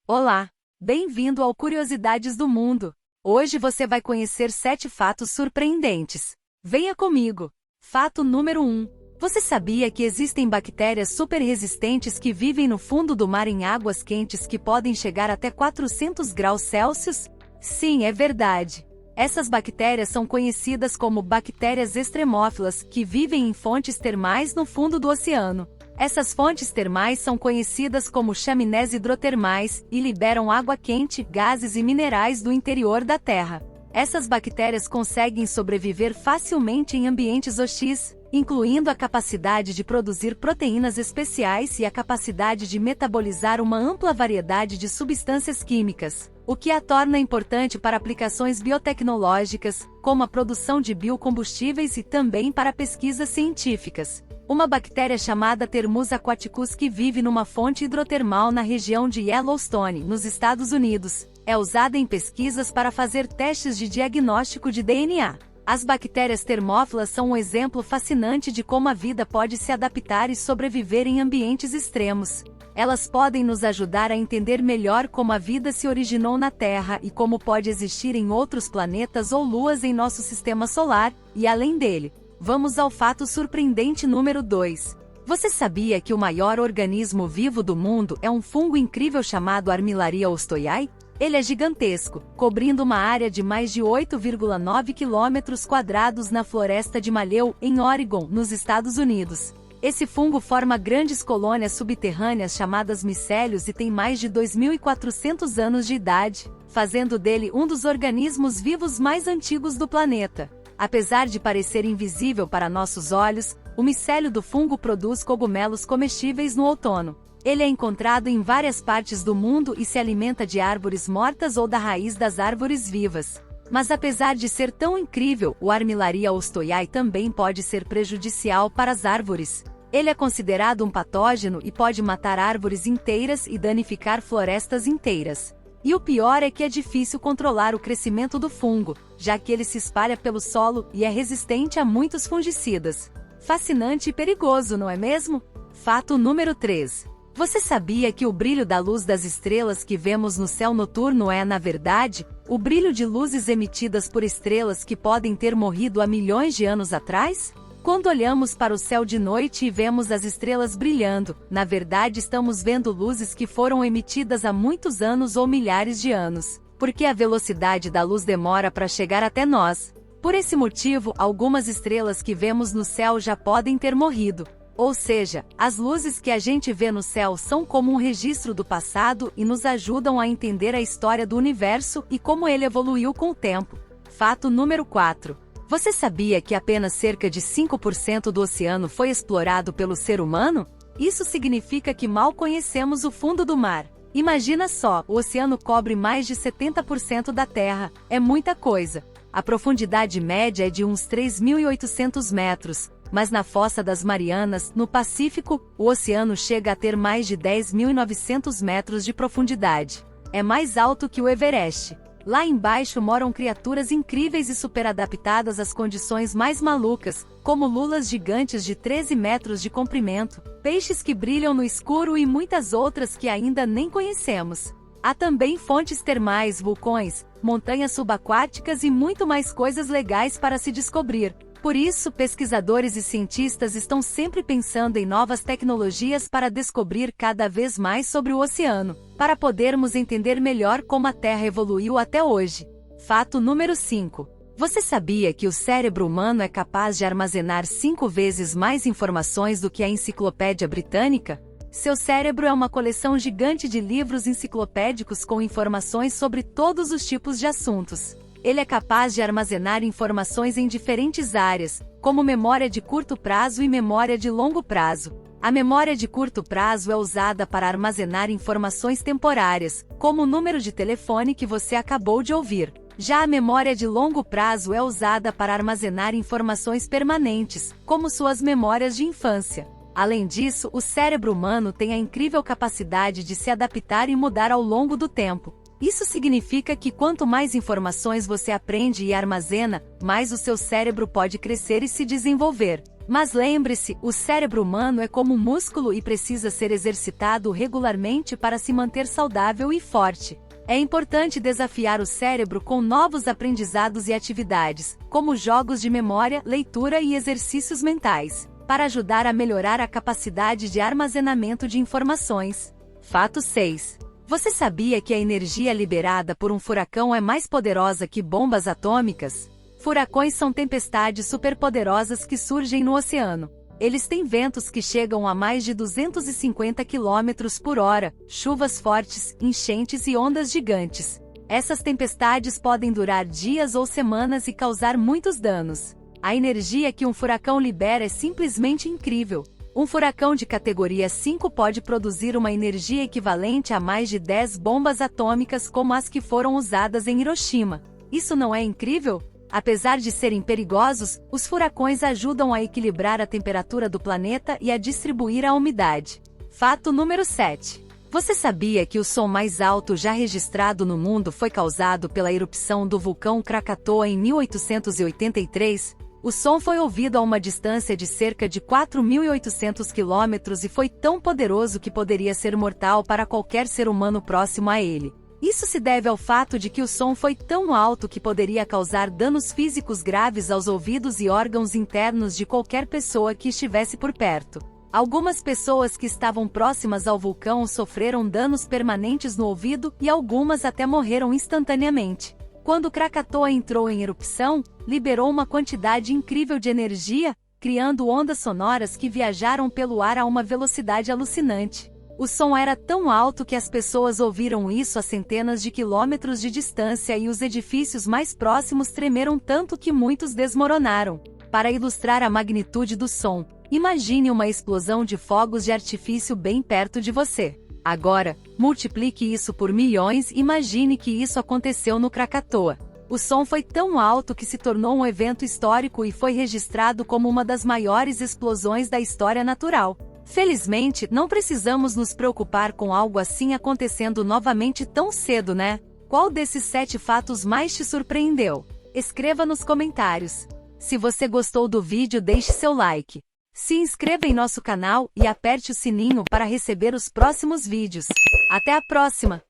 Olá! Bem-vindo ao Curiosidades do Mundo. Hoje você vai conhecer 7 fatos surpreendentes. Venha comigo! Fato número 1. Você sabia que existem bactérias super resistentes que vivem no fundo do mar em águas quentes que podem chegar até 400 graus Celsius? Sim, é verdade. Essas bactérias são conhecidas como bactérias extremófilas, que vivem em fontes termais no fundo do oceano. Essas fontes termais são conhecidas como chaminés hidrotermais e liberam água quente, gases e minerais do interior da Terra. Essas bactérias conseguem sobreviver facilmente em ambientes hostis, incluindo a capacidade de produzir proteínas especiais e a capacidade de metabolizar uma ampla variedade de substâncias químicas, o que a torna importante para aplicações biotecnológicas, como a produção de biocombustíveis e também para pesquisas científicas. Uma bactéria chamada Thermus aquaticus que vive numa fonte hidrotermal na região de Yellowstone, nos Estados Unidos, é usada em pesquisas para fazer testes de diagnóstico de DNA. As bactérias termófilas são um exemplo fascinante de como a vida pode se adaptar e sobreviver em ambientes extremos. Elas podem nos ajudar a entender melhor como a vida se originou na Terra e como pode existir em outros planetas ou luas em nosso sistema solar, e além dele. Vamos ao fato surpreendente número 2. Você sabia que o maior organismo vivo do mundo é um fungo incrível chamado Armillaria ostoiae? Ele é gigantesco, cobrindo uma área de mais de 8,9 km² na floresta de Malheur, em Oregon, nos Estados Unidos. Esse fungo forma grandes colônias subterrâneas chamadas micélios e tem mais de 2.400 anos de idade, fazendo dele um dos organismos vivos mais antigos do planeta. Apesar de parecer invisível para nossos olhos, o micélio do fungo produz cogumelos comestíveis no outono. Ele é encontrado em várias partes do mundo e se alimenta de árvores mortas ou da raiz das árvores vivas. Mas apesar de ser tão incrível, o Armillaria ostoiae também pode ser prejudicial para as árvores. Ele é considerado um patógeno e pode matar árvores inteiras e danificar florestas inteiras. E o pior é que é difícil controlar o crescimento do fungo, já que ele se espalha pelo solo e é resistente a muitos fungicidas. Fascinante e perigoso, não é mesmo? Fato número 3. Você sabia que o brilho da luz das estrelas que vemos no céu noturno é, na verdade, o brilho de luzes emitidas por estrelas que podem ter morrido há milhões de anos atrás? Quando olhamos para o céu de noite e vemos as estrelas brilhando, na verdade estamos vendo luzes que foram emitidas há muitos anos ou milhares de anos, porque a velocidade da luz demora para chegar até nós. Por esse motivo, algumas estrelas que vemos no céu já podem ter morrido. Ou seja, as luzes que a gente vê no céu são como um registro do passado e nos ajudam a entender a história do universo e como ele evoluiu com o tempo. Fato número 4. Você sabia que apenas cerca de 5% do oceano foi explorado pelo ser humano? Isso significa que mal conhecemos o fundo do mar. Imagina só, o oceano cobre mais de 70% da Terra, é muita coisa. A profundidade média é de uns 3.800 metros, mas na Fossa das Marianas, no Pacífico, o oceano chega a ter mais de 10.900 metros de profundidade. É mais alto que o Everest. Lá embaixo moram criaturas incríveis e superadaptadas às condições mais malucas, como lulas gigantes de 13 metros de comprimento, peixes que brilham no escuro e muitas outras que ainda nem conhecemos. Há também fontes termais, vulcões, montanhas subaquáticas e muito mais coisas legais para se descobrir. Por isso, pesquisadores e cientistas estão sempre pensando em novas tecnologias para descobrir cada vez mais sobre o oceano, para podermos entender melhor como a Terra evoluiu até hoje. Fato número 5. Você sabia que o cérebro humano é capaz de armazenar 5 vezes mais informações do que a Enciclopédia Britânica? Seu cérebro é uma coleção gigante de livros enciclopédicos com informações sobre todos os tipos de assuntos. Ele é capaz de armazenar informações em diferentes áreas, como memória de curto prazo e memória de longo prazo. A memória de curto prazo é usada para armazenar informações temporárias, como o número de telefone que você acabou de ouvir. Já a memória de longo prazo é usada para armazenar informações permanentes, como suas memórias de infância. Além disso, o cérebro humano tem a incrível capacidade de se adaptar e mudar ao longo do tempo. Isso significa que quanto mais informações você aprende e armazena, mais o seu cérebro pode crescer e se desenvolver. Mas lembre-se, o cérebro humano é como um músculo e precisa ser exercitado regularmente para se manter saudável e forte. É importante desafiar o cérebro com novos aprendizados e atividades, como jogos de memória, leitura e exercícios mentais, para ajudar a melhorar a capacidade de armazenamento de informações. Fato 6. Você sabia que a energia liberada por um furacão é mais poderosa que bombas atômicas? Furacões são tempestades superpoderosas que surgem no oceano. Eles têm ventos que chegam a mais de 250 km por hora, chuvas fortes, enchentes e ondas gigantes. Essas tempestades podem durar dias ou semanas e causar muitos danos. A energia que um furacão libera é simplesmente incrível. Um furacão de categoria 5 pode produzir uma energia equivalente a mais de 10 bombas atômicas como as que foram usadas em Hiroshima. Isso não é incrível? Apesar de serem perigosos, os furacões ajudam a equilibrar a temperatura do planeta e a distribuir a umidade. Fato número 7. Você sabia que o som mais alto já registrado no mundo foi causado pela erupção do vulcão Krakatoa em 1883? O som foi ouvido a uma distância de cerca de 4.800 quilômetros e foi tão poderoso que poderia ser mortal para qualquer ser humano próximo a ele. Isso se deve ao fato de que o som foi tão alto que poderia causar danos físicos graves aos ouvidos e órgãos internos de qualquer pessoa que estivesse por perto. Algumas pessoas que estavam próximas ao vulcão sofreram danos permanentes no ouvido e algumas até morreram instantaneamente. Quando Krakatoa entrou em erupção, liberou uma quantidade incrível de energia, criando ondas sonoras que viajaram pelo ar a uma velocidade alucinante. O som era tão alto que as pessoas ouviram isso a centenas de quilômetros de distância e os edifícios mais próximos tremeram tanto que muitos desmoronaram. Para ilustrar a magnitude do som, imagine uma explosão de fogos de artifício bem perto de você. Agora, multiplique isso por milhões e imagine que isso aconteceu no Krakatoa. O som foi tão alto que se tornou um evento histórico e foi registrado como uma das maiores explosões da história natural. Felizmente, não precisamos nos preocupar com algo assim acontecendo novamente tão cedo, né? Qual desses 7 fatos mais te surpreendeu? Escreva nos comentários. Se você gostou do vídeo, deixe seu like. Se inscreva em nosso canal e aperte o sininho para receber os próximos vídeos. Até a próxima!